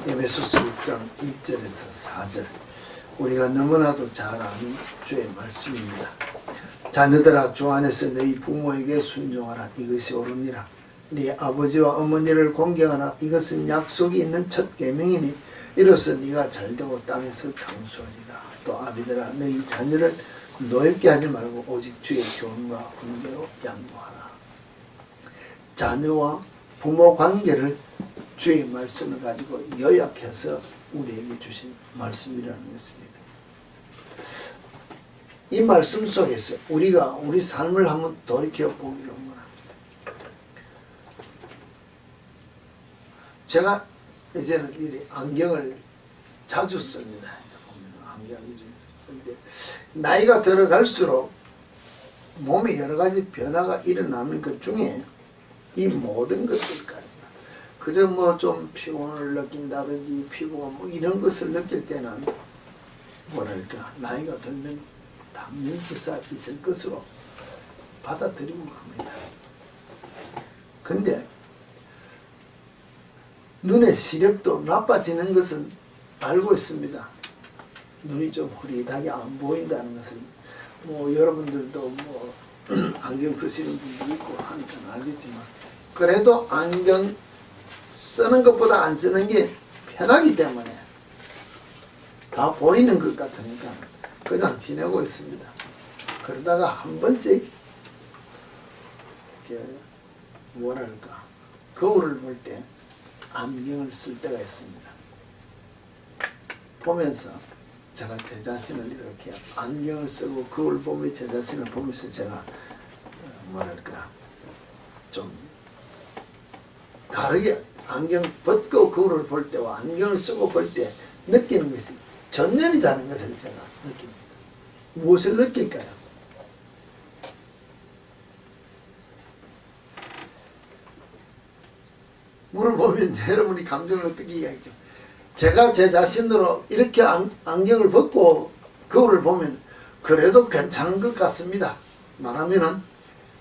에베소서 6장 1절에서 4절, 우리가 너무나도 잘 아는 주의 말씀입니다. 자녀들아, 주 안에서 너희 부모에게 순종하라. 이것이 옳으니라. 네 아버지와 어머니를 공경하라. 이것은 약속이 있는 첫 계명이니 이로써 네가 잘되고 땅에서 장수하리라. 또 아비들아, 너희 자녀를 노엽게 하지 말고 오직 주의 교훈과 훈계로 양보하라. 자녀와 부모 관계를 주의 말씀을 가지고 요약해서 우리에게 주신 말씀이라는 것입니다. 이 말씀 속에서 우리가 우리 삶을 한번 돌이켜보기를 원합니다. 제가 이제는 이 안경을 자주 씁니다. 안경을 쓰는데 나이가 들어갈수록 몸에 여러 가지 변화가 일어나는 것 중에 이 모든 것들까지 그저 뭐 좀 피곤을 느낀다든지 피부가 뭐 이런 것을 느낄 때는 뭐랄까 나이가 들면 당연지사 있을 것으로 받아들이고 합니다. 근데 눈의 시력도 나빠지는 것은 알고 있습니다. 눈이 좀 흐릿하게 안 보인다는 것을 뭐 여러분들도 뭐 안경 쓰시는 분도 있고 하니까 알겠지만, 그래도 안경 쓰는 것보다 안 쓰는 게 편하기 때문에 다 보이는 것 같으니까 그냥 지내고 있습니다. 그러다가 한 번씩 뭐랄까 거울을 볼 때 안경을 쓸 때가 있습니다. 보면서 제가 제 자신을 이렇게 안경을 쓰고 거울 보며 제 자신을 보면서 제가 뭐랄까 좀 다르게 안경 벗고 거울을 볼 때와 안경을 쓰고 볼 때 느끼는 것이 전년이 다른 것을 제가 느낍니다. 무엇을 느낄까요? 물어보면 여러분이 감정을 어떻게 이해하죠? 제가 제 자신으로 이렇게 안경을 벗고 거울을 보면 그래도 괜찮은 것 같습니다. 말하면은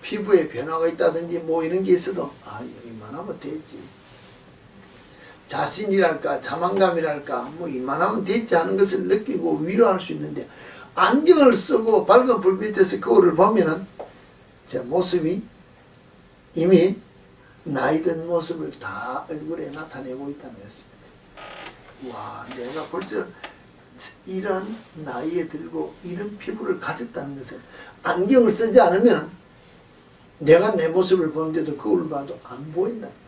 피부에 변화가 있다든지 뭐 이런 게 있어도 이만하면 되지. 자신이랄까 자만감이랄까 뭐 이만하면 되지 하는 것을 느끼고 위로할 수 있는데, 안경을 쓰고 밝은 불빛에서 거울을 보면은 제 모습이 이미 나이 든 모습을 다 얼굴에 나타내고 있다는 것입니다. 와, 내가 벌써 이런 나이에 들고 이런 피부를 가졌다는 것을 안경을 쓰지 않으면 내가 내 모습을 보는데도 거울을 봐도 안 보인다는 것입니다.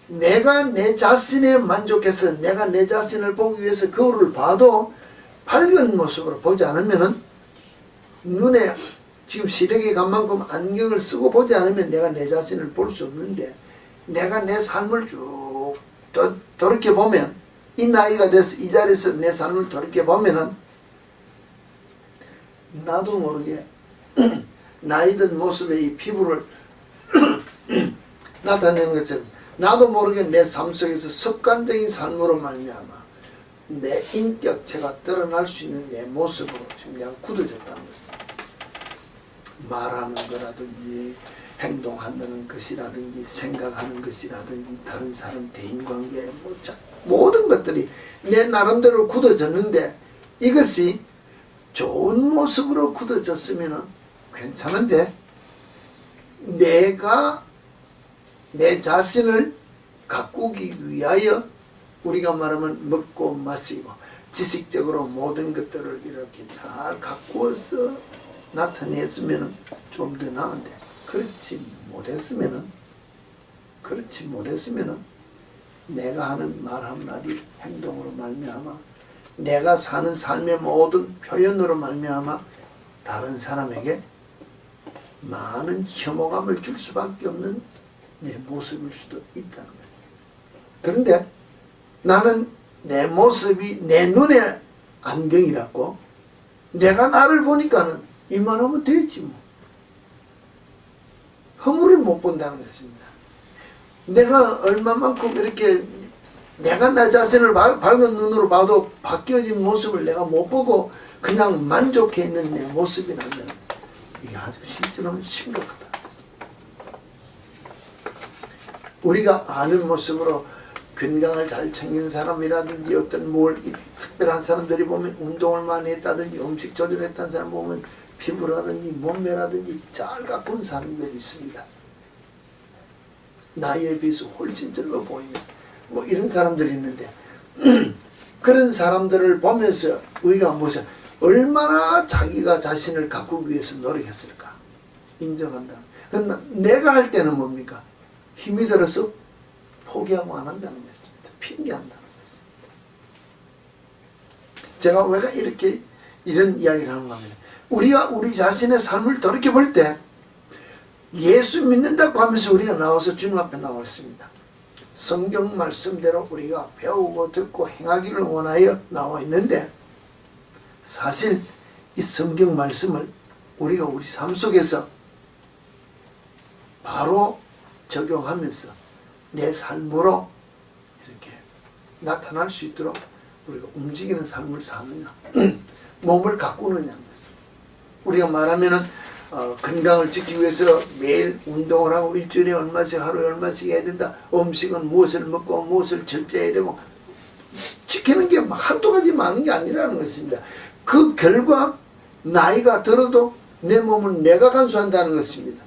내가 내 자신에 만족해서 내가 내 자신을 보기 위해서 거울을 봐도 밝은 모습으로 보지 않으면은 눈에 지금 시력이 간 만큼 안경을 쓰고 보지 않으면 내가 내 자신을 볼 수 없는데, 내가 내 삶을 쭉 돌이켜보면 이 나이가 돼서 이 자리에서 내 삶을 돌이켜보면은 나도 모르게 나이 든 모습의 이 피부를 나타내는 것처럼 나도 모르게 내 삶 속에서 습관적인 삶으로 말미암아 내 인격체가 드러날 수 있는 내 모습으로 지금 내가 굳어졌다는 것입니다. 말하는 거라든지 행동하는 것이라든지 생각하는 것이라든지 다른 사람 대인관계 모든 것들이 내 나름대로 굳어졌는데, 이것이 좋은 모습으로 굳어졌으면 괜찮은데 내가 내 자신을 가꾸기 위하여 우리가 말하면 먹고 마시고 지식적으로 모든 것들을 이렇게 잘 가꾸어서 나타냈으면 좀 더 나은데, 그렇지 못했으면 내가 하는 말 한마디 행동으로 말미암아 내가 사는 삶의 모든 표현으로 말미암아 다른 사람에게 많은 혐오감을 줄 수밖에 없는 내 모습일 수도 있다는 것입니다. 그런데 나는 내 모습이 내 눈에 안경이라고 내가 나를 보니까는 이만하면 되지 뭐. 허물을 못 본다는 것입니다. 내가 얼마만큼 이렇게 내가 나 자신을 밝은 눈으로 봐도 바뀌어진 모습을 내가 못 보고 그냥 만족해 있는 내 모습이라면 이게 아주 실제로는 심각하다. 우리가 아는 모습으로 건강을 잘 챙긴 사람이라든지 어떤 특별한 사람들이 보면 운동을 많이 했다든지 음식 조절했다는 사람 보면 피부라든지 몸매라든지 잘 가꾼 사람들이 있습니다. 나이에 비해서 훨씬 젊어 보이는 뭐 이런 사람들이 있는데 그런 사람들을 보면서 우리가 무슨 얼마나 자기가 자신을 가꾸기 위해서 노력했을까 인정한다. 그러나 내가 할 때는 뭡니까? 힘이 들어서 포기하고 안 한다는 것입니다. 핑계한다는 것입니다. 제가 왜 이렇게 이런 이야기를 하는가 하면 우리가 우리 자신의 삶을 돌이켜볼 때 예수 믿는다고 하면서 우리가 나와서 주님 앞에 나와 있습니다. 성경 말씀대로 우리가 배우고 듣고 행하기를 원하여 나와 있는데 사실 이 성경 말씀을 우리가 우리 삶 속에서 바로 적용하면서 내 삶으로 이렇게 나타날 수 있도록 우리가 움직이는 삶을 사느냐 몸을 가꾸느냐는 것입니다. 우리가 말하면은 건강을 지키기 위해서 매일 운동을 하고 일주일에 얼마씩 하루에 얼마씩 해야 된다. 음식은 무엇을 먹고 무엇을 절제해야 되고 지키는 게 한두 가지 많은 게 아니라는 것입니다. 그 결과 나이가 들어도 내 몸은 내가 간수한다는 것입니다.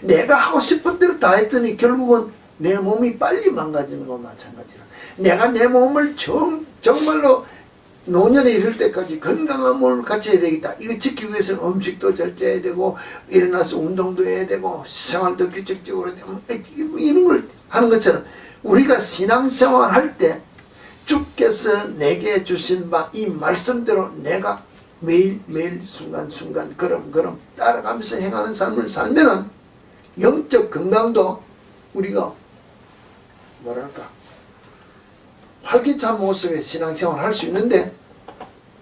내가 하고 싶은 대로 다 했더니 결국은 내 몸이 빨리 망가지는 것과 마찬가지라. 내가 내 몸을 정말로 노년에 이를 때까지 건강한 몸을 갖춰야 되겠다. 이거 지키기 위해서는 음식도 절제해야 되고 일어나서 운동도 해야 되고 생활도 규칙적으로 이런 걸 하는 것처럼 우리가 신앙생활 할 때 주께서 내게 주신 바 이 말씀대로 내가 매일매일 순간순간 걸음걸음 따라가면서 행하는 삶을 살면은 영적 건강도 우리가 뭐랄까 활기찬 모습의 신앙생활을 할 수 있는데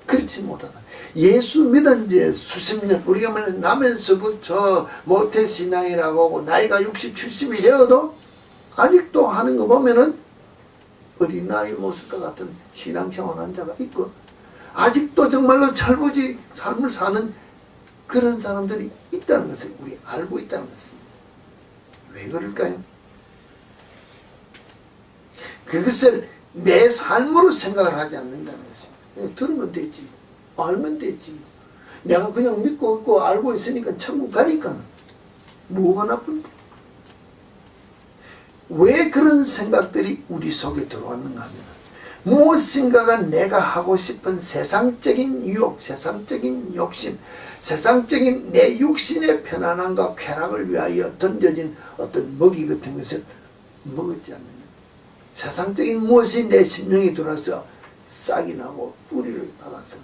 그렇지 못하다. 예수 믿은 지 수십 년 우리가 말하는 나면서부터 모태신앙이라고 하고 나이가 60, 70이 되어도 아직도 하는 거 보면은 어린아이 모습과 같은 신앙생활하는 자가 있고 아직도 정말로 철부지 삶을 사는 그런 사람들이 있다는 것을 우리 알고 있다는 것입니다. 왜 그럴까요? 그것을 내 삶으로 생각을 하지 않는다는 것입니다. 들으면 되지, 알면 되지. 내가 그냥 믿고 있고 알고 있으니까 천국 가니까 뭐가 나쁜데? 왜 그런 생각들이 우리 속에 들어왔는가 하면 무엇인가가 내가 하고 싶은 세상적인 유혹, 세상적인 욕심, 세상적인 내 육신의 편안함과 쾌락을 위하여 던져진 어떤 먹이 같은 것을 먹었지 않느냐. 세상적인 무엇이 내 심령에 들어와서 싹이 나고 뿌리를 박아서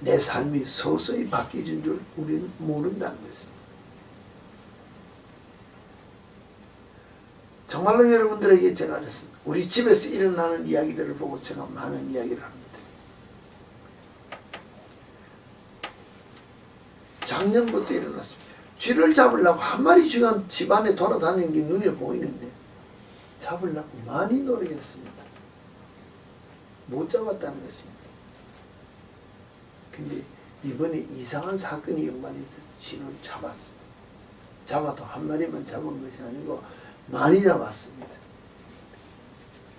내 삶이 서서히 바뀌어진 줄 우리는 모른다는 것입니다. 정말로 여러분들에게 제가 그랬습니다. 우리 집에서 일어나는 이야기들을 보고 제가 많은 이야기를 합니다. 작년부터 일어났습니다. 쥐를 잡으려고 한 마리 쥐가 집안에 돌아다니는 게 눈에 보이는데 잡으려고 많이 노력했습니다. 못 잡았다는 것입니다. 근데 이번에 이상한 사건이 연관해서 쥐를 잡았습니다. 잡아도 한 마리만 잡은 것이 아니고 많이 잡았습니다.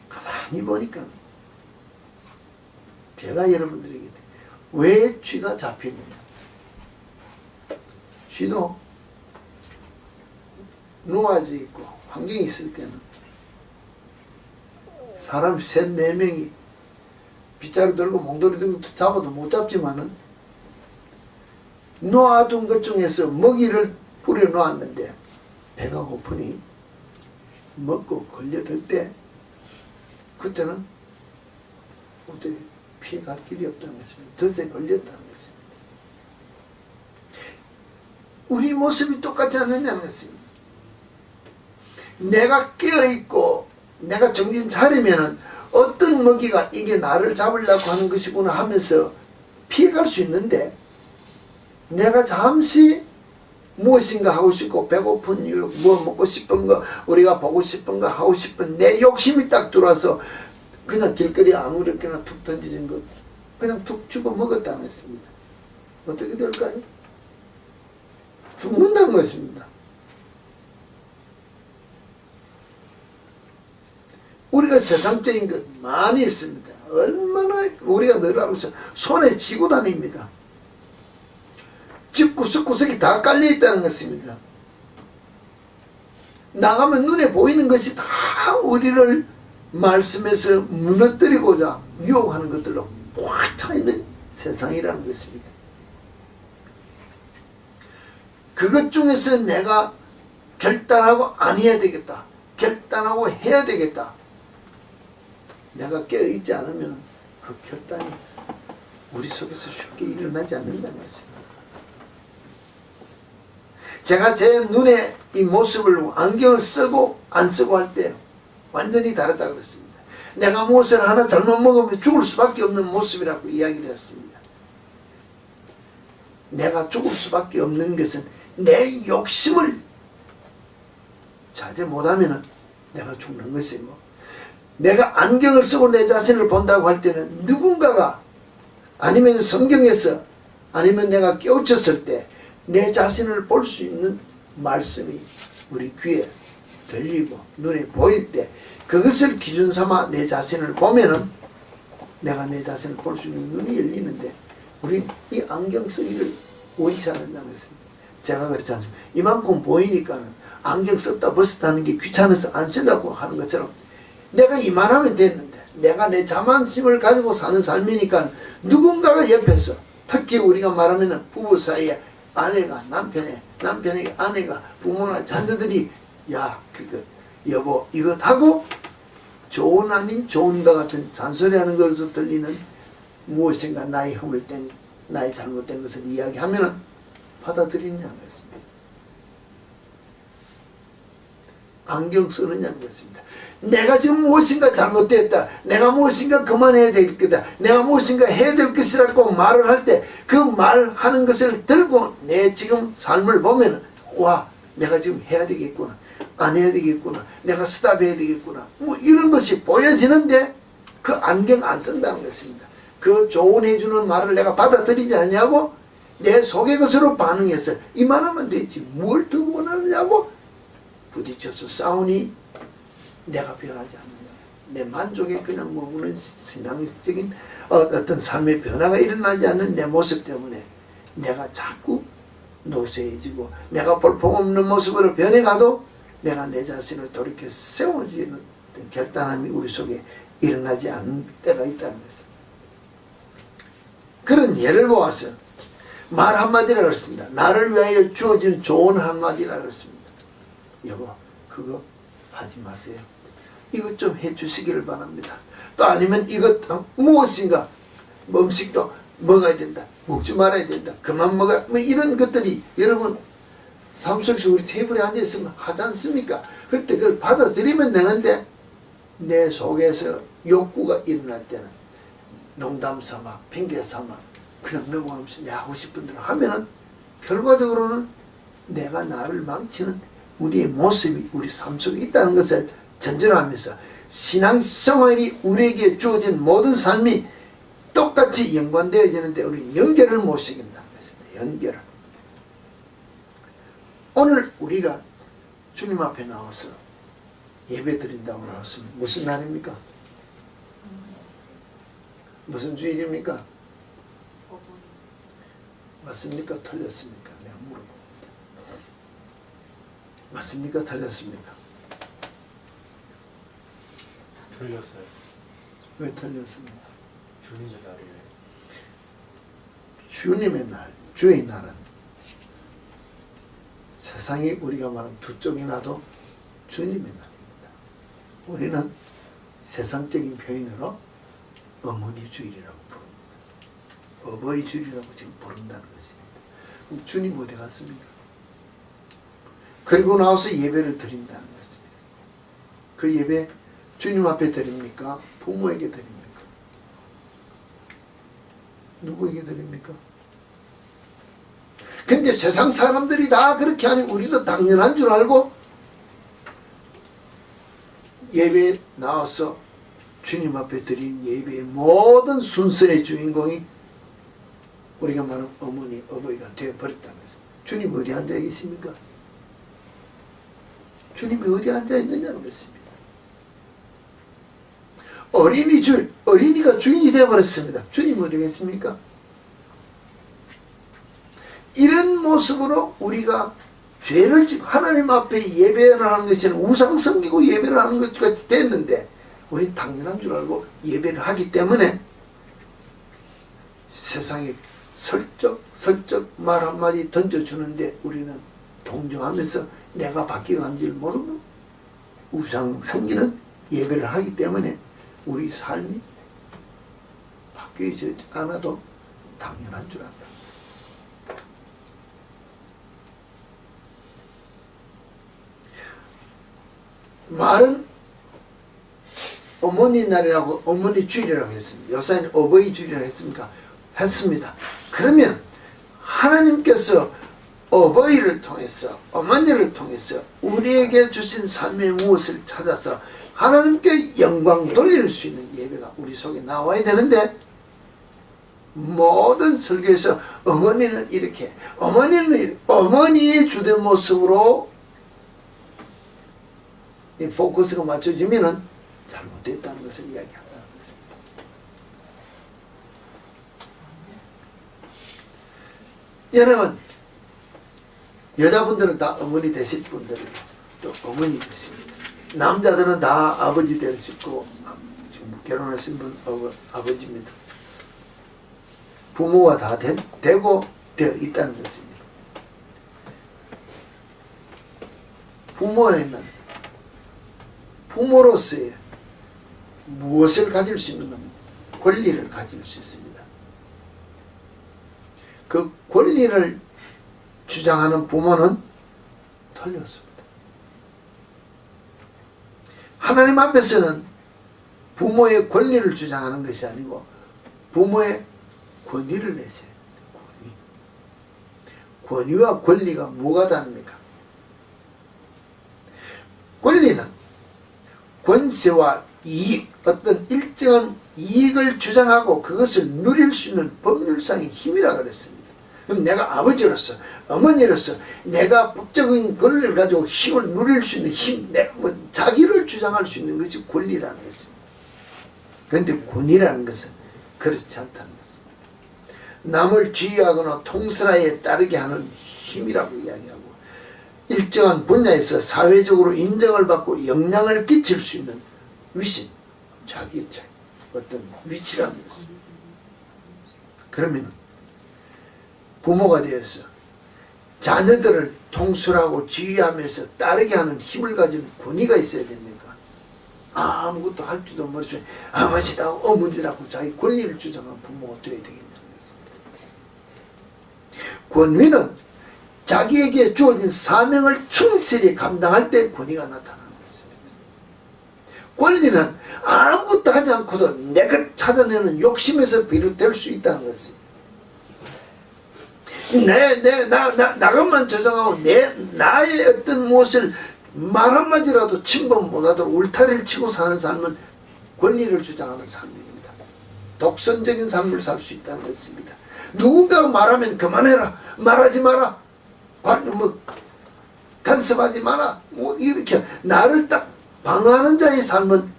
가만히 보니까 제가 여러분들에게 왜 쥐가 잡히느냐. 쥐도 누워져 있고 환경이 있을 때는 사람 셋, 네 명이 빗자루 들고 몽돌이 들고 잡아도 못 잡지만은 놓아둔 것 중에서 먹이를 뿌려 놓았는데 배가 고프니 먹고 걸려들 때 그때는 어떻게 피해갈 길이 없다는 것입니다. 덫에 걸렸다는 것입니다. 우리 모습이 똑같지 않느냐는 것입니다. 내가 깨어있고 내가 정신 차리면은 어떤 먹이가 이게 나를 잡으려고 하는 것이구나 하면서 피해갈 수 있는데 내가 잠시 무엇인가 하고 싶고 배고픈 유혹, 뭐 먹고 싶은 거, 우리가 보고 싶은 거, 하고 싶은 내 욕심이 딱 들어와서 그냥 길거리에 아무렇게나 툭 던져진 것 그냥 툭 집어 먹었다는 것입니다. 어떻게 될까요? 죽는다는 것입니다. 우리가 세상적인 것 많이 있습니다. 얼마나 우리가 늘 알고 있어요. 손에 쥐고 다닙니다. 집 구석구석이 다 깔려 있다는 것입니다. 나가면 눈에 보이는 것이 다 우리를 말씀에서 무너뜨리고자 유혹하는 것들로 꽉 차 있는 세상이라는 것입니다. 그것 중에서 내가 결단하고 안 해야 되겠다. 결단하고 해야 되겠다. 내가 깨어있지 않으면 그 결단이 우리 속에서 쉽게 일어나지 않는다는 것입니다. 제가 제 눈에 이 모습을 안경을 쓰고 안 쓰고 할 때 완전히 다르다고 그랬습니다. 내가 무엇을 하나 잘못 먹으면 죽을 수밖에 없는 모습이라고 이야기를 했습니다. 내가 죽을 수밖에 없는 것은 내 욕심을 자제 못하면 내가 죽는 것이고, 내가 안경을 쓰고 내 자신을 본다고 할 때는 누군가가 아니면 성경에서 아니면 내가 깨우쳤을 때 내 자신을 볼 수 있는 말씀이 우리 귀에 들리고 눈에 보일 때 그것을 기준 삼아 내 자신을 보면은 내가 내 자신을 볼 수 있는 눈이 열리는데, 우리 이 안경 쓰기를 원치 않는다는 것입니다. 제가 그렇지 않습니다. 이만큼 보이니까는 안경 썼다 벗었다 하는 게 귀찮아서 안 쓰려고 하는 것처럼 내가 이만하면 됐는데, 내가 내 자만심을 가지고 사는 삶이니까 누군가가 옆에서, 특히 우리가 말하면 부부 사이에 아내가 남편에게 아내가 부모나 자녀들이 야 그거 여보 이것 하고 좋은 아닌 좋은가 같은 잔소리하는 것으로 들리는 무엇인가 나의 허물된 나의 잘못된 것을 이야기하면 받아들이느냐는 것입니다. 안경 쓰느냐는 것입니다. 내가 지금 무엇인가 잘못됐다, 내가 무엇인가 그만해야 될 거다, 내가 무엇인가 해야 될 것이라고 말을 할 때 그 말하는 것을 들고 내 지금 삶을 보면 와 내가 지금 해야 되겠구나, 안 해야 되겠구나, 내가 스탑해야 되겠구나, 뭐 이런 것이 보여지는데 그 안경 안 쓴다는 것입니다. 그 조언해주는 말을 내가 받아들이지 않냐고 내 속의 것으로 반응해서 이만하면 되지 뭘 더 원하느냐고 부딪혀서 싸우니 내가 변하지 않는다. 내 만족에 그냥 머무는 신앙적인 어떤 삶의 변화가 일어나지 않는 내 모습 때문에 내가 자꾸 노쇠해지고 내가 볼품없는 모습으로 변해가도 내가 내 자신을 돌이켜 세워지는 어떤 결단함이 우리 속에 일어나지 않는 때가 있다는 것입니다. 그런 예를 보아서 말 한마디라 그랬습니다. 나를 위하여 주어진 조언 한마디라 그랬습니다. 여보 그거 하지 마세요. 이것 좀 해주시기를 바랍니다. 또 아니면 이것 무엇인가 음식도 먹어야 된다, 먹지 말아야 된다, 그만 먹어야, 뭐 이런 것들이 여러분 삶 속에서 우리 테이블에 앉아있으면 하지 않습니까? 그럴 때 그걸 받아들이면 되는데 내 속에서 욕구가 일어날 때는 농담 삼아 핑계 삼아 그냥 넘어가면서 내가 하고 싶은 대로 하면은 결과적으로는 내가 나를 망치는 우리의 모습이 우리 삶 속에 있다는 것을 전제하면서 신앙생활이 우리에게 주어진 모든 삶이 똑같이 연관되어지는데 우리는 연결을 못 시킨다는 것입니다. 연결을. 오늘 우리가 주님 앞에 나와서 예배 드린다고 나왔으면 무슨 날입니까? 무슨 주일입니까? 맞습니까? 틀렸습니까? 내가 물어봅니다. 맞습니까? 틀렸습니까? 틀렸어요. 왜 틀렸습니까? 주님의 날이에요. 주님의 날, 주의 날은 세상이 우리가 말하는 두 쪽이 나도 주님의 날입니다. 우리는 세상적인 표현으로 어머니 주일이라고 부릅니다. 어버이 주일이라고 지금 부른다는 것입니다. 그럼 주님 어디 갔습니까? 그리고 나와서 예배를 드린다는 것입니다. 그 예배 주님 앞에 드립니까? 부모에게 드립니까? 누구에게 드립니까? 근데 세상 사람들이 다 그렇게 하니 우리도 당연한 줄 알고 예배에 나와서 주님 앞에 드린 예배의 모든 순서의 주인공이 우리가 말하는 어머니, 어버이가 되어버렸다는 것입니다. 주님 어디 앉아 계십니까? 주님이 어디 앉아 있느냐는 것입니다. 어린이가 주인이 되어버렸습니다. 주님이 어디 겠습니까? 이런 모습으로 우리가 죄를 지고 하나님 앞에 예배를 하는 것이 우상 섬기고 예배를 하는 것 같이 됐는데, 우린 당연한 줄 알고 예배를 하기 때문에 세상에 슬쩍 말 한마디 던져주는데 우리는 동정하면서 내가 바뀌어간 줄 모르고 우상 섬기는 예배를 하기 때문에 우리 삶이 바뀌지 않아도 당연한 줄 안다. 말은 어머니 날이라고, 어머니 주일이라고 했습니다. 요새는 어버이 주일이라고 했습니다. 그러면 하나님께서 어버이를 통해서, 어머니를 통해서 우리에게 주신 삶의 무엇을 찾아서 하나님께 영광 돌릴 수 있는 예배가 우리 속에 나와야 되는데, 모든 설교에서 어머니는 이렇게, 어머니의 주된 모습으로 이 포커스가 맞춰지면은 잘못됐다는 것을 이야기한다는 것입니다. 여러분, 여자분들은 다 어머니 되실 분들은 또 어머니 되십니다. 남자들은 다 아버지 될 수 있고, 지금 결혼하신 분 아버지입니다. 부모가 다 되고 되어 있다는 것입니다. 부모로서의 무엇을 가질 수 있는 겁니다. 권리를 가질 수 있습니다. 그 권리를 주장하는 부모는 틀렸습니다. 하나님 앞에서는 부모의 권리를 주장하는 것이 아니고 부모의 권위를 내세요. 권위와 권리가 뭐가 다릅니까? 권리는 권세와 이익, 어떤 일정한 이익을 주장하고 그것을 누릴 수 있는 법률상의 힘이라 그랬습니다. 그럼 내가 아버지로서, 어머니로서 내가 법적인 권리를 가지고 힘을 누릴 수 있는 힘, 내가 자기를 주장할 수 있는 것이 권리라는 것입니다. 그런데 권위라는 것은 그렇지 않다는 것입니다. 남을 지휘하거나 통솔하에 따르게 하는 힘이라고 이야기하고, 일정한 분야에서 사회적으로 인정을 받고 영향을 끼칠 수 있는 위신, 자기의 어떤 위치라는 것입니다. 그러면 부모가 되어서 자녀들을 통솔하고 지휘하면서 따르게 하는 힘을 가진 권위가 있어야 됩니까? 아무것도 할 줄도 모르지만 아버지다 어머니라고 자기 권리를 주장하는 부모가 되어야 되겠다는 것입니다. 권위는 자기에게 주어진 사명을 충실히 감당할 때 권위가 나타나는 것입니다. 권리는 아무것도 하지 않고도 내가 찾아내는 욕심에서 비롯될 수 있다는 것입니다. 나것만 저장하고 나의 어떤 무엇을 말 한마디라도 침범 못하도록 울타리를 치고 사는 삶은 권리를 주장하는 삶입니다. 독선적인 삶을 살 수 있다는 것입니다. 누군가가 말하면 그만해라, 말하지 마라, 간섭하지 마라, 이렇게 나를 딱 방어하는 자의 삶은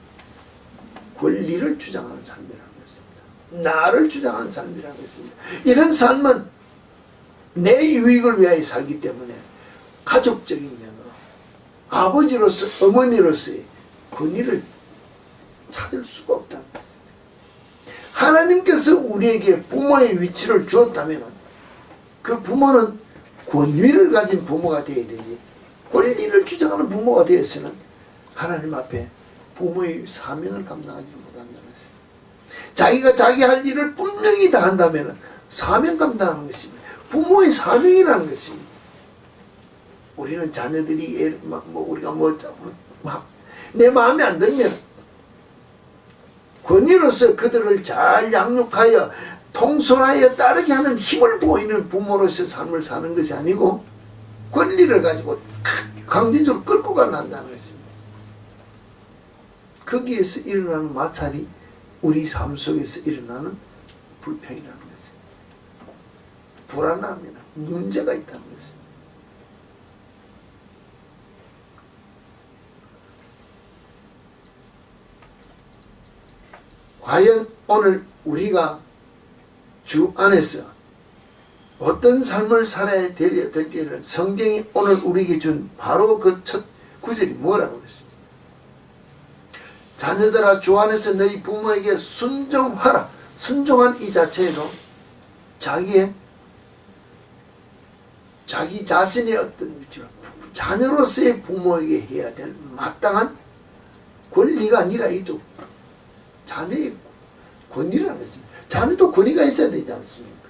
권리를 주장하는 삶이라는 것입니다. 나를 주장하는 삶이라는 것입니다. 이런 삶은 내 유익을 위하여 살기 때문에 가족적인 면으로 아버지로서 어머니로서의 권위를 찾을 수가 없다는 것입니다. 하나님께서 우리에게 부모의 위치를 주었다면 그 부모는 권위를 가진 부모가 되어야 되지, 권리를 주장하는 부모가 되어서는 하나님 앞에 부모의 사명을 감당하지 못한다는 것입니다. 자기가 자기 할 일을 분명히 다 한다면 사명 감당하는 것입니다. 부모의 사명이라는 것입니다. 우리는 자녀들이 우리가 내 마음에 안 들면 권위로서 그들을 잘 양육하여 통솔하여 따르게 하는 힘을 보이는 부모로서의 삶을 사는 것이 아니고 권리를 가지고 강제적으로 끌고 간다는 것입니다. 거기에서 일어나는 마찰이 우리 삶 속에서 일어나는 불평이라는 것입니다. 불안함이나 문제가 있다는 것입니다. 과연 오늘 우리가 주 안에서 어떤 삶을 살아야 될지를 성경이 오늘 우리에게 준 바로 그 첫 구절이 뭐라고 그랬습니까? 자녀들아 주 안에서 너희 부모에게 순종하라. 순종한 이 자체에도 자기 자신의 어떤 자녀로서의 부모에게 해야 될 마땅한 권리가 아니라 이도 자녀의 권리라고 했습니다. 자녀도 권위가 있어야 되지 않습니까?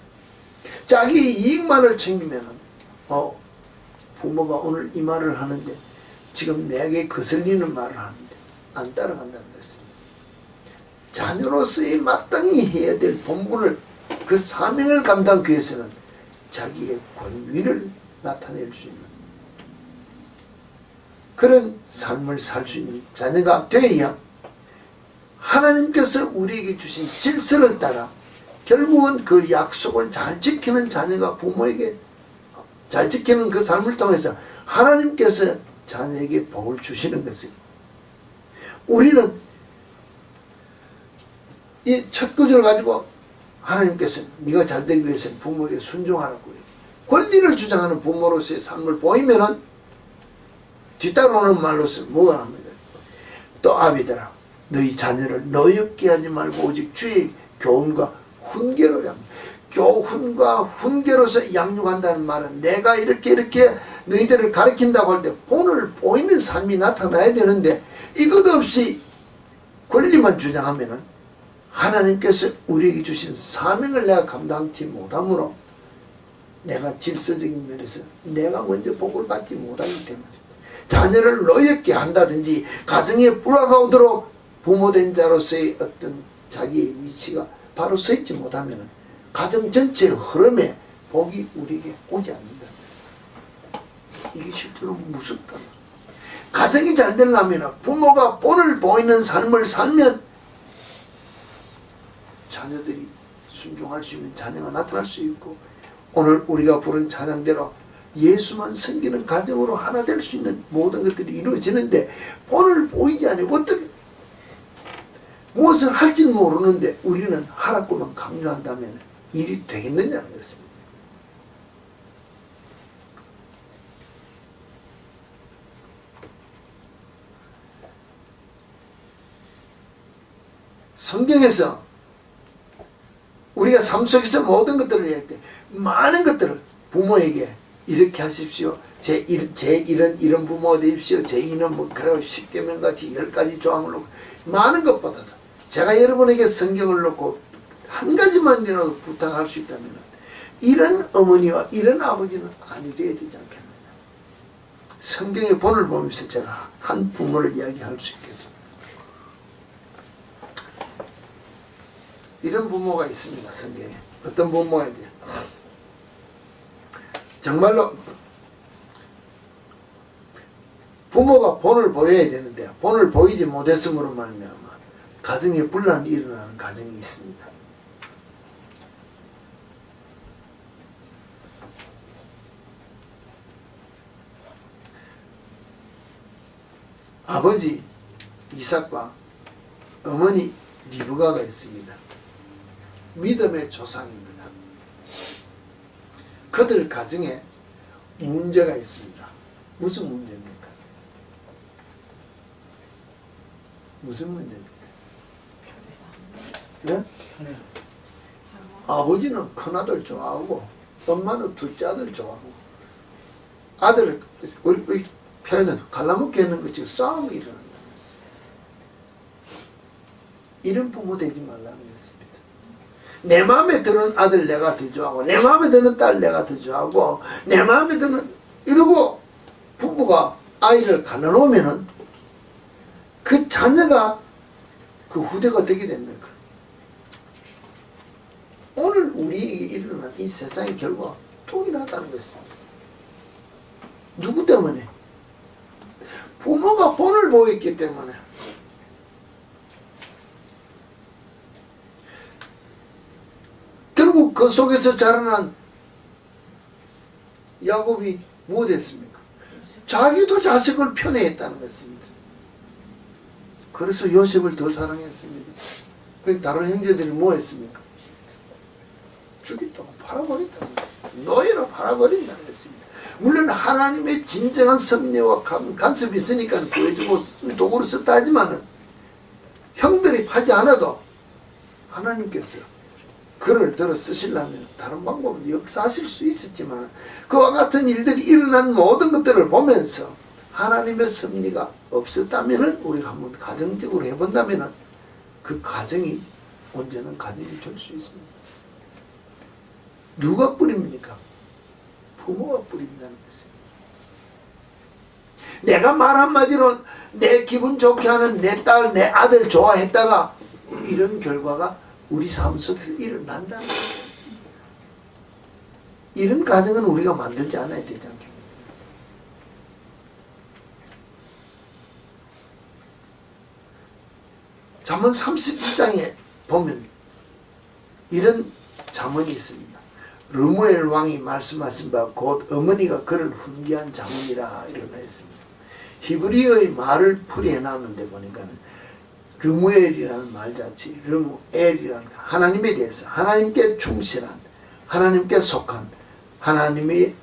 자기 이익만을 챙기면은 부모가 오늘 이 말을 하는데 지금 내게 거슬리는 말을 하는데 안 따라간다는 것입니다. 자녀로서의 마땅히 해야 될 본분을 그 사명을 감당하기 위해서는 자기의 권위를 나타낼 수 있는 그런 삶을 살 수 있는 자녀가 되어야 하나님께서 우리에게 주신 질서를 따라 결국은 그 약속을 잘 지키는 자녀가 부모에게 잘 지키는 그 삶을 통해서 하나님께서 자녀에게 복을 주시는 것입니다. 우리는 이 첫 구절을 가지고 하나님께서 네가 잘 되기 위해서는 부모에게 순종하라고 권리를 주장하는 부모로서의 삶을 보이면은 뒤따라오는 말로서 뭐가 합니까? 또 아비들아 너희 자녀를 너엽게 하지 말고 오직 주의 교훈과 훈계로 교훈과 훈계로서 양육한다는 말은 내가 이렇게 너희들을 가르친다고 할 때 본을 보이는 삶이 나타나야 되는데 이것 없이 권리만 주장하면은 하나님께서 우리에게 주신 사명을 내가 감당하지 못하므로 내가 질서적인 면에서 내가 먼저 복을 받지 못하기 때문에 자녀를 노엽게 한다든지 가정에 불화가 오도록 부모된 자로서의 어떤 자기의 위치가 바로 서 있지 못하면 가정 전체의 흐름에 복이 우리에게 오지 않는다는 것입니다. 이게 실제로 무섭다. 가정이 잘 되려면 부모가 본을 보이는 삶을 살면 자녀들이 순종할 수 있는 자녀가 나타날 수 있고 오늘 우리가 부른 찬양대로 예수만 섬기는 가정으로 하나 될 수 있는 모든 것들이 이루어지는데 본을 보이지 않고 어떻게 무엇을 할지는 모르는데 우리는 하라고만 강조한다면 일이 되겠느냐는 것입니다. 성경에서 우리가 삶 속에서 모든 것들을 얘기할 때 많은 것들을 부모에게 이렇게 하십시오. 제 이런 부모가 되십시오. 제 이는 뭐 그러고 10계명 같이 10가지 조항을 놓고 많은 것보다도 제가 여러분에게 성경을 놓고 한 가지만이라도 부탁할 수 있다면 이런 어머니와 이런 아버지는 아니어야 되지 않겠느냐. 성경의 본을 보면서 제가 한 부모를 이야기할 수 있겠습니다. 이런 부모가 있습니다. 성경에. 어떤 부모가 있냐. 정말로 부모가 본을 보여야 되는데 본을 보이지 못했음으로 말미암아 가정에 분란이 일어나는 가정이 있습니다. 아버지 이삭과 어머니 리브가가 있습니다. 믿음의 조상입니다. 그들 가정에 문제가 있습니다. 무슨 문제입니까? 무슨 문제입니까? 네? 아버지는 큰아들 좋아하고 엄마는 둘째 아들 좋아하고 아들을 우리 표현은 갈라먹게 하는 것이 싸움이 일어난다는 것입니다. 이런 부모 되지 말라는 것입니다. 내 마음에 드는 아들 내가 더 좋아하고 내 마음에 드는 딸 내가 더 좋아하고 내 마음에 드는 이러고 부부가 아이를 갈라놓으면은 그 자녀가 그 후대가 어떻게 됩니까? 오늘 우리에게 일어난 이 세상의 결과가 동일하다는 것입니다. 누구 때문에? 부모가 본을 보였기 때문에. 결국 그 속에서 자라난 야곱이 뭐 됐습니까? 자기도 자식을 편애했다는 것입니다. 그래서 요셉을 더 사랑했습니다. 그 다른 형제들이 뭐 했습니까? 죽였다고 팔아버린다는 것입니다. 노예로 팔아버린다는 것입니다. 물론 하나님의 진정한 섭리와 간섭이 있으니까 구해주고 도구로 썼다 하지만은 형들이 팔지 않아도 하나님께서 그를 들어 쓰시려면 다른 방법으로 역사하실 수 있었지만 그와 같은 일들이 일어난 모든 것들을 보면서 하나님의 섭리가 없었다면 우리가 한번 가정적으로 해본다면 그 가정이 온전한 가정이 될 수 있습니다. 누가 뿌립니까? 부모가 뿌린다는 것입니다. 내가 말 한마디로 내 기분 좋게 하는 내 딸, 내 아들 좋아했다가 이런 결과가 우리 삶 속에서 일어난다는 것입니다. 이런 가정은 우리가 만들지 않아야 되지 않겠습니까? 잠언 31장에 보면 이런 잠언이 있습니다. 르무엘 왕이 말씀하신 바 곧 어머니가 그를 훈계한 잠언이라 일어나있습니다. 히브리어의 말을 풀이해 나오는데 보니까 르무엘이라는 말 자체, 르무엘이라는 하나님에 대해서 하나님께 충실한, 하나님께 속한, 하나님의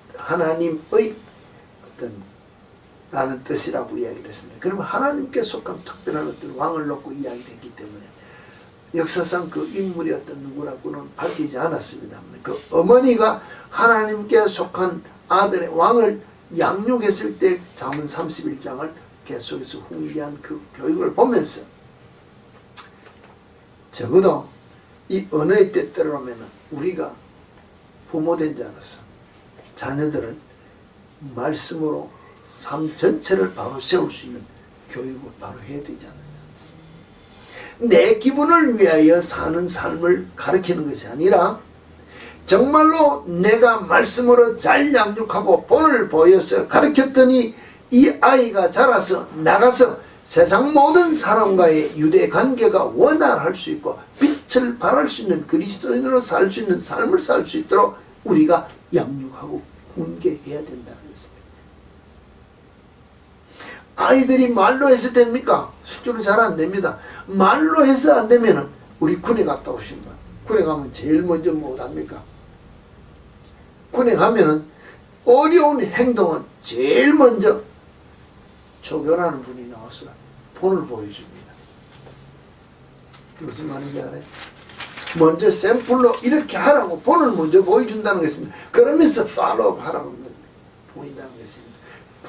어떤 라는 뜻이라고 이야기를 했습니다. 그러면 하나님께 속한 특별한 어떤 왕을 놓고 이야기를 했기 때문에 역사상 그 인물이 어떤 누구라고는 밝히지 않았습니다. 그 어머니가 하나님께 속한 아들의 왕을 양육했을 때 잠언 31장을 계속해서 훈계한 그 교육을 보면서 적어도 이 언어의 때때로라면 우리가 부모된 자로서 자녀들을 말씀으로 삶 전체를 바로 세울 수 있는 교육을 바로 해야 되지 않느냐. 내 기분을 위하여 사는 삶을 가르치는 것이 아니라 정말로 내가 말씀으로 잘 양육하고 본을 보여서 가르쳤더니 이 아이가 자라서 나가서 세상 모든 사람과의 유대 관계가 원활할 수 있고 빛을 발할 수 있는 그리스도인으로 살 수 있는 삶을 살 수 있도록 우리가 양육하고 훈계해야 된다는 것입니다. 아이들이 말로 해서 됩니까? 실제로 잘 안 됩니다. 말로 해서 안 되면은 우리 군에 갔다 오시면 군에 가면 제일 먼저 뭐 합니까? 군에 가면은 어려운 행동은 제일 먼저 조교라는 분이 나와서 본을 보여줍니다. 무슨 말인지 알아요? 먼저 샘플로 이렇게 하라고 본을 먼저 보여준다는 것입니다. 그러면서 팔로우 하라고 보인다는 것입니다.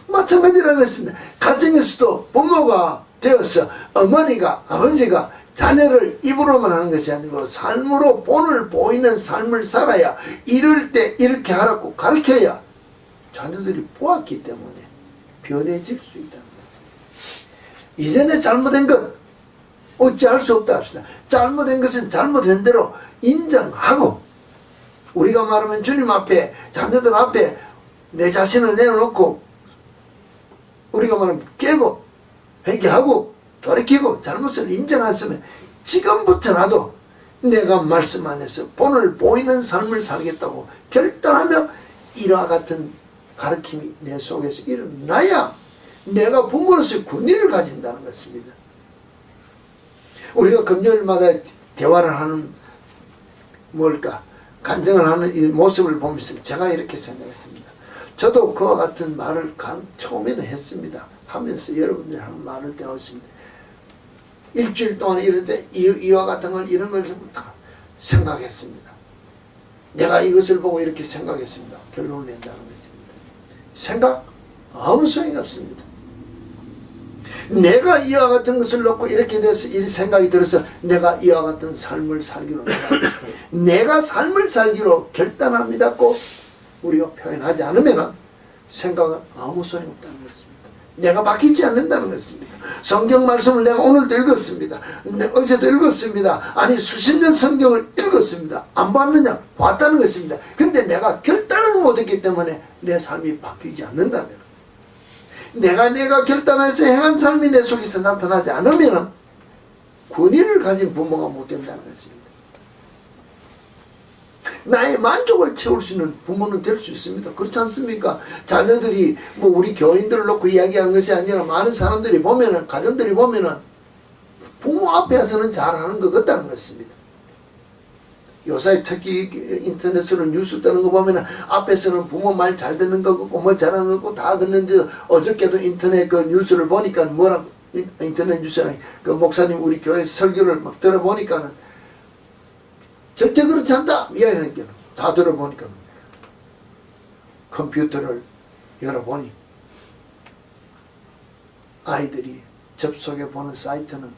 마찬가지라는 것입니다. 가정에서도 부모가 되어서 어머니가 아버지가 자녀를 입으로만 하는 것이 아니고 삶으로 본을 보이는 삶을 살아야 이럴 때 이렇게 하라고 가르쳐야 자녀들이 보았기 때문에 변해질 수 있다는 것입니다. 이전에 잘못된 것 어찌할 수 없다 합시다. 잘못된 것은 잘못된 대로 인정하고 우리가 말하면 주님 앞에 자녀들 앞에 내 자신을 내어놓고 우리가 말하면 깨고 회개하고 돌이키고 잘못을 인정했으면 지금부터라도 내가 말씀 안에서 본을 보이는 삶을 살겠다고 결단하며 이와 같은 가르침이 내 속에서 일어나야 내가 부모로서의 권위를 가진다는 것입니다. 우리가 금요일마다 대화를 하는 뭘까? 간증을 하는 이 모습을 보면서 제가 이렇게 생각했습니다. 저도 그와 같은 말을 처음에는 했습니다. 하면서 여러분들이 하는 말을 대하십니다. 일주일 동안 이런데 이와 같은 걸 이런 것을 다 생각했습니다. 내가 이것을 보고 이렇게 생각했습니다. 결론을 낸다는 것입니다. 생각 아무 소용이 없습니다. 내가 이와 같은 것을 놓고 이렇게 돼서 이 생각이 들어서 내가 이와 같은 삶을 살기로 내가 삶을 살기로 결단합니다고 우리가 표현하지 않으면 생각은 아무 소용이 없다는 것입니다. 내가 바뀌지 않는다는 것입니다. 성경 말씀을 내가 오늘도 읽었습니다. 어제도 읽었습니다. 아니 수십 년 성경을 읽었습니다. 안 봤느냐? 봤다는 것입니다. 근데 내가 결단을 못했기 때문에 내 삶이 바뀌지 않는다면 내가 결단해서 행한 삶이 내 속에서 나타나지 않으면 권위를 가진 부모가 못 된다는 것입니다. 나의 만족을 채울 수 있는 부모는 될 수 있습니다. 그렇지 않습니까? 자녀들이 뭐 우리 교인들을 놓고 이야기하는 것이 아니라 많은 사람들이 보면은 가정들이 보면은 부모 앞에서는 잘하는 것 같다는 것입니다. 요새 특히 인터넷으로 뉴스 뜨는 거 보면 앞에서는 부모 말 잘 듣는 거 같고 뭐 잘하는 거 같고 다 듣는데, 어저께도 인터넷 그 뉴스를 보니까 뭐라고, 인터넷 뉴스에 그 목사님 우리 교회 설교를 막 들어보니까는 절대 그렇지 않다 이야기하는 다 들어보니까 컴퓨터를 열어보니 아이들이 접속해 보는 사이트는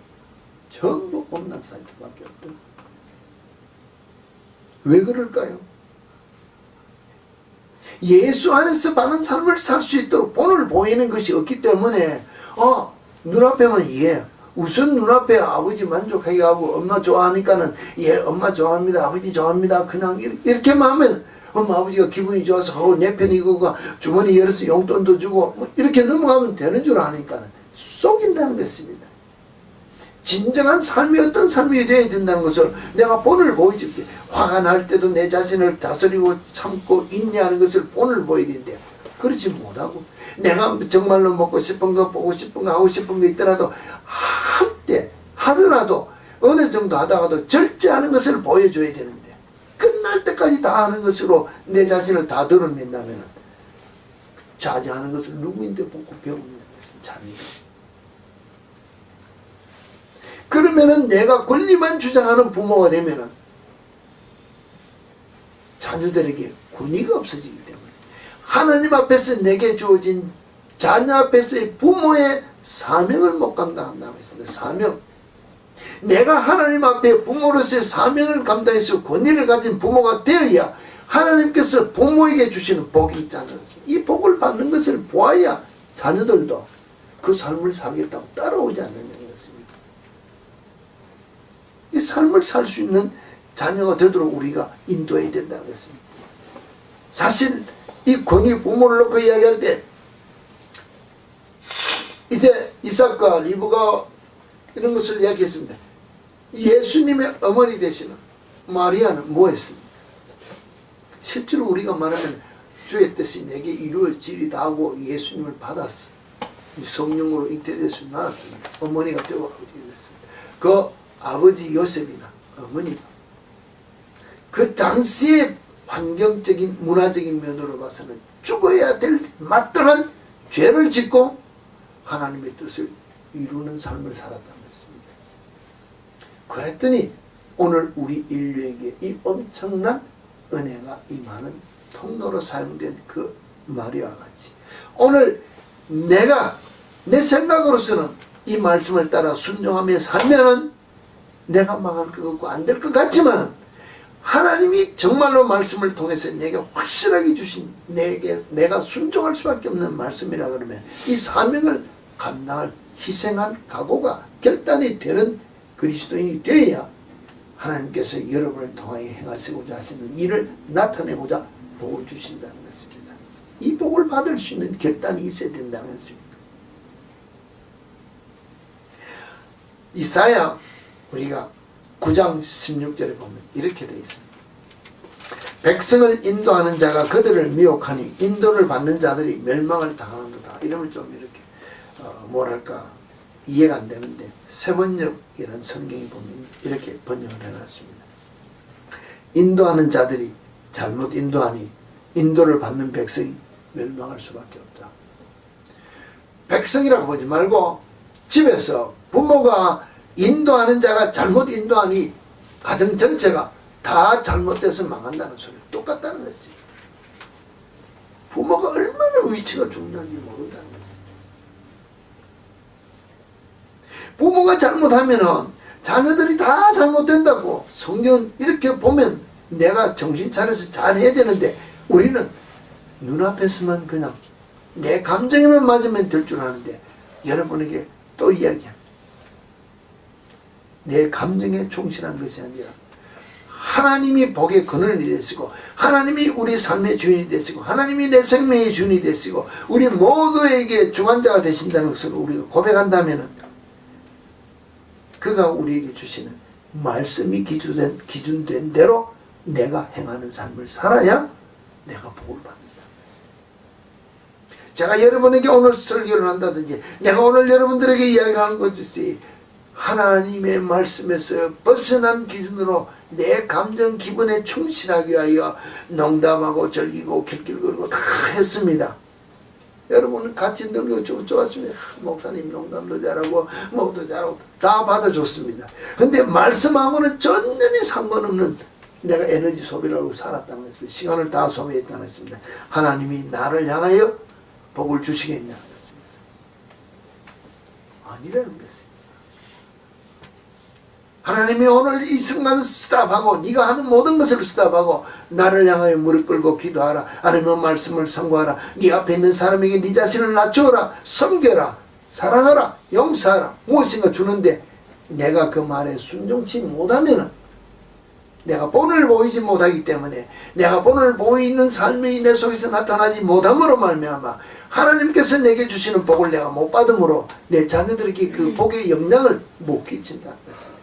전부 온라인 사이트밖에 없더라고요. 왜 그럴까요? 예수 안에서 바른 삶을 살 수 있도록 본을 보이는 것이 없기 때문에 눈앞에만 우선 눈앞에 아버지 만족하게 하고 엄마 좋아하니까는 엄마 좋아합니다, 아버지 좋아합니다, 그냥 이렇게만 하면 엄마 아버지가 기분이 좋아서 내 편이고 주머니 열어서 용돈도 주고 뭐 이렇게 넘어가면 되는 줄 아니까는 속인다는 것입니다. 진정한 삶이 어떤 삶이 되어야 된다는 것을 내가 본을 보여줄게. 화가 날 때도 내 자신을 다스리고 참고 인내하는 것을 본을 보여야 된대요. 그렇지 못하고 내가 정말로 먹고 싶은 거, 보고 싶은 거, 하고 싶은 거 있더라도 하더라도 어느 정도 하다가도 절제하는 것을 보여줘야 되는데, 끝날 때까지 다 하는 것으로 내 자신을 다 드러낸다면 자제하는 것을 누구인데 보고 배우는 것은 자기가. 그러면은 내가 권리만 주장하는 부모가 되면은 자녀들에게 권위가 없어지기 때문에 하나님 앞에서 내게 주어진 자녀 앞에서의 부모의 사명을 못 감당한다고 했습니다. 사명. 내가 하나님 앞에 부모로서의 사명을 감당해서 권위를 가진 부모가 되어야 하나님께서 부모에게 주시는 복이 있지 않습니까? 이 복을 받는 것을 보아야 자녀들도 그 삶을 살겠다고 따라오지 않느냐는 것입니다. 이 삶을 살 수 있는 자녀가 되도록 우리가 인도해야 된다는 것입니다. 사실 이 권위 부모를 놓고 이야기할 때 이제 이삭과 리브가 이런 것을 이야기했습니다. 예수님의 어머니 되시는 마리아는 뭐 했습니까? 실제로 우리가 말하면 주의 뜻이 내게 이루어지리다 하고 예수님을 받았어. 성령으로 잉태돼서 나왔습니다. 어머니가 되고 아버지가 됐습니다. 그 아버지 요셉이나 어머니가 그 당시의 환경적인 문화적인 면으로 봐서는 죽어야 될 마땅한 죄를 짓고 하나님의 뜻을 이루는 삶을 살았다는 것입니다. 그랬더니 오늘 우리 인류에게 이 엄청난 은혜가 임하는 통로로 사용된 그 마리아와 같이 오늘 내가 내 생각으로서는 이 말씀을 따라 순종하며 살면은 내가 망할 것 같고 안 될 것 같지만 하나님이 정말로 말씀을 통해서 내게 확실하게 주신 내가 순종할 수밖에 없는 말씀이라 그러면 이 사명을 감당할 희생한 각오가 결단이 되는 그리스도인이 되어야 하나님께서 여러분을 통하여 행하시고자 하시는 일을 나타내고자 복을 주신다는 것입니다. 이 복을 받을 수 있는 결단이 있어야 된다는 것입니다. 이사야 우리가 9장 16절에 보면 이렇게 되어 있습니다. 백성을 인도하는 자가 그들을 미혹하니 인도를 받는 자들이 멸망을 당하는도다. 이러면 좀 이렇게 뭐랄까 이해가 안 되는데 세번역이라는 성경이 보면 이렇게 번역을 해놨습니다. 인도하는 자들이 잘못 인도하니 인도를 받는 백성이 멸망할 수밖에 없다. 백성이라고 보지 말고 집에서 부모가 인도하는 자가 잘못 인도하니 가정 전체가 다 잘못돼서 망한다는 소리 똑같다는 것입니다. 부모가 얼마나 위치가 중요한지 모른다는 것입니다. 부모가 잘못하면은 자녀들이 다 잘못된다고 성경은 이렇게 보면 내가 정신 차려서 잘해야 되는데 우리는 눈앞에서만 그냥 내 감정에만 맞으면 될 줄 아는데 여러분에게 또 이야기합니다. 내 감정에 충실한 것이 아니라 하나님이 복의 근원이 되시고 하나님이 우리 삶의 주인이 되시고 하나님이 내 생명의 주인이 되시고 우리 모두에게 주관자가 되신다는 것을 우리가 고백한다면 그가 우리에게 주시는 말씀이 기준된 대로 내가 행하는 삶을 살아야 내가 복을 받는다는 것입니다. 제가 여러분에게 오늘 설교를 한다든지 내가 오늘 여러분들에게 이야기를 하는 것이 하나님의 말씀에서 벗어난 기준으로 내 감정 기분에 충실하기 위하여 농담하고 즐기고 킬킬거리고 다 했습니다. 여러분은 같이 놀고 좋았습니다. 목사님 농담도 잘하고 뭐도 잘하고 다 받아줬습니다. 근데 말씀하고는 전혀 상관없는 내가 에너지 소비를 하고 살았다는 것입니다. 시간을 다 소비했다는 것입니다. 하나님이 나를 향하여 복을 주시겠냐는 것입니다. 아니라는 것입니다. 하나님이 오늘 이 순간을 스탑하고 네가 하는 모든 것을 스탑하고 나를 향하여 무릎 꿇고 기도하라. 아니면 말씀을 선고하라. 네 앞에 있는 사람에게 네 자신을 낮추어라. 섬겨라. 사랑하라. 용서하라. 무엇인가 주는데 내가 그 말에 순종치 못하면은 내가 본을 보이지 못하기 때문에 내가 본을 보이는 삶이 내 속에서 나타나지 못함으로 말미암아 하나님께서 내게 주시는 복을 내가 못 받음으로 내 자녀들에게 그 복의 영향을 못 끼친다는 것입니다.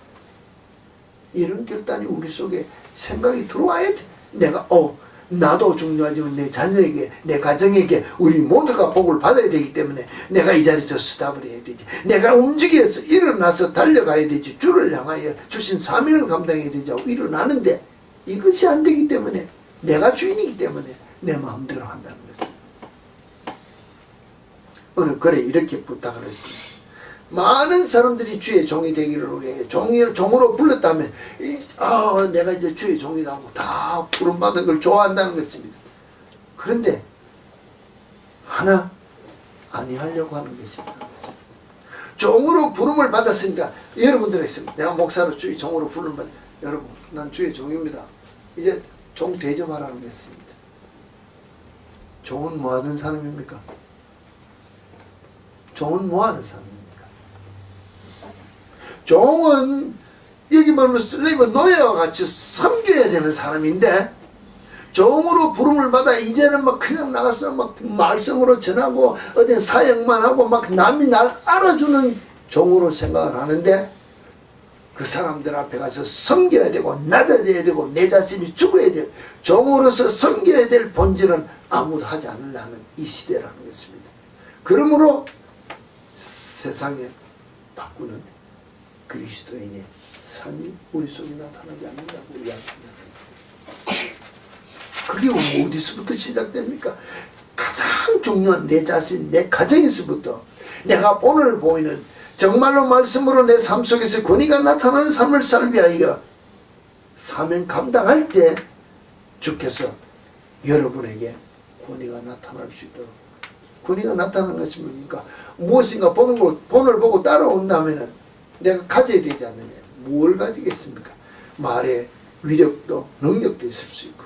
이런 결단이 우리 속에 생각이 들어와야 돼. 내가 나도 중요하지만 내 자녀에게 내 가정에게 우리 모두가 복을 받아야 되기 때문에 내가 이 자리에서 스탑을 해야 되지. 내가 움직여서 일어나서 달려가야 되지. 주를 향하여 주신 사명을 감당해야 되지 하고 일어나는데 이것이 안 되기 때문에 내가 주인이기 때문에 내 마음대로 한다는 것입니다. 오늘 그래 이렇게 부탁을 했습니다. 많은 사람들이 주의 종이 되기를 위해 종으로 불렀다면 내가 이제 주의 종이다 하고 다 부름받은 걸 좋아한다는 것입니다. 그런데 하나 아니하려고 하는 것이 있다는 것입니다. 종으로 부름을 받았으니까 여러분들이 있습니다. 내가 목사로 주의 종으로 부름을 받 여러분 난 주의 종입니다. 이제 종 대접하라는 것입니다. 종은 뭐 하는 사람입니까? 종은 뭐 하는 사람입니까? 종은 여기 말하면 슬레이브 노예와 같이 섬겨야 되는 사람인데 종으로 부름을 받아 이제는 막 그냥 나가서 막 말썽으로 전하고 어디 사역만 하고 막 남이 날 알아주는 종으로 생각을 하는데 그 사람들 앞에 가서 섬겨야 되고 낮아져야 되고 내 자신이 죽어야 될 종으로서 섬겨야 될 본질은 아무도 하지 않으려는 이 시대라는 것입니다. 그러므로 세상에 바꾸는 그리스도인의 삶이 우리 속에 나타나지 않는다고 이야기합니다. 그게 어디서부터 시작됩니까? 가장 중요한 내 자신, 내 가정에서부터 내가 본을 보이는 정말로 말씀으로 내 삶 속에서 권위가 나타나는 삶을 살기 위하여 사명 감당할 때 주께서 여러분에게 권위가 나타날 수 있도록 권위가 나타나는 것이 뭡니까? 무엇인가 본을 보고 따라온다면 내가 가져야 되지 않느냐. 뭘 가지겠습니까? 말에 위력도 능력도 있을 수 있고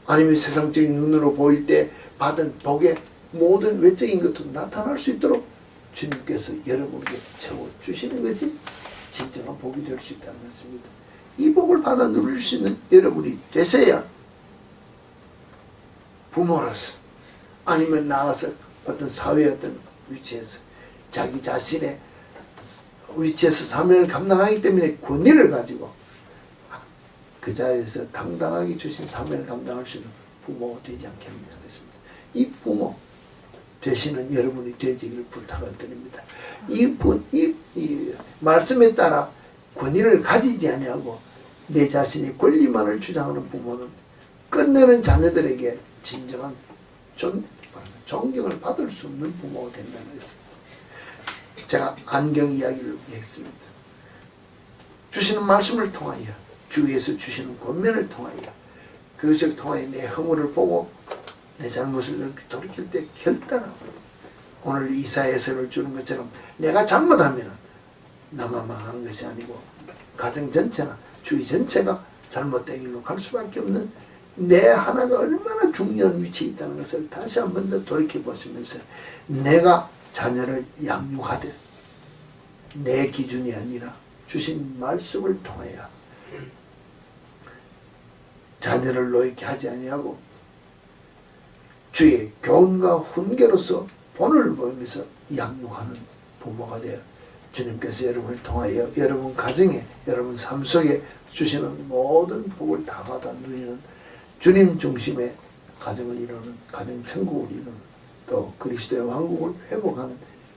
아니면 세상적인 눈으로 보일 때 받은 복의 모든 외적인 것도 나타날 수 있도록 주님께서 여러분에게 채워주시는 것이 진정한 복이 될 수 있다는 것입니다. 이 복을 받아 누릴 수 있는 여러분이 되셔야 부모로서 아니면 나가서 어떤 사회의 어떤 위치에서 자기 자신의 위치에서 사명을 감당하기 때문에 권위를 가지고 그 자리에서 당당하게 주신 사명을 감당할 수 있는 부모가 되지 않겠느냐 했습니다. 이 부모 되시는 여러분이 되시기를 부탁을 드립니다. 이 말씀에 따라 권위를 가지지 아니하고 내 자신의 권리만을 주장하는 부모는 끝내는 자녀들에게 진정한 존경을 받을 수 없는 부모가 된다는 것입니다. 제가 안경 이야기를 했습니다. 주시는 말씀을 통하여 주위에서 주시는 권면을 통하여 그것을 통하여 내 허물을 보고 내 잘못을 돌이킬 때 결단하고 오늘 이사야서를 주는 것처럼 내가 잘못하면 나만 망하는 것이 아니고 가정 전체나 주위 전체가 잘못된 길로 갈 수밖에 없는 내 하나가 얼마나 중요한 위치에 있다는 것을 다시 한 번 더 돌이켜보시면서 내가 자녀를 양육하되 내 기준이 아니라 주신 말씀을 통하여 자녀를 노예케 하지 아니하고 주의 교훈과 훈계로서 본을 보이면서 양육하는 부모가 되어 주님께서 여러분을 통하여 여러분 가정에 여러분 삶 속에 주시는 모든 복을 다 받아 누리는 주님 중심의 가정을 이루는 가정 천국을 이루는 또 그리스도의 왕국을 회복하는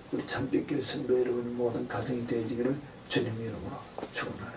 우리 참빛교회 성도 여러분 모든 가정이 되어지기를 주님 이름으로 축원합니다.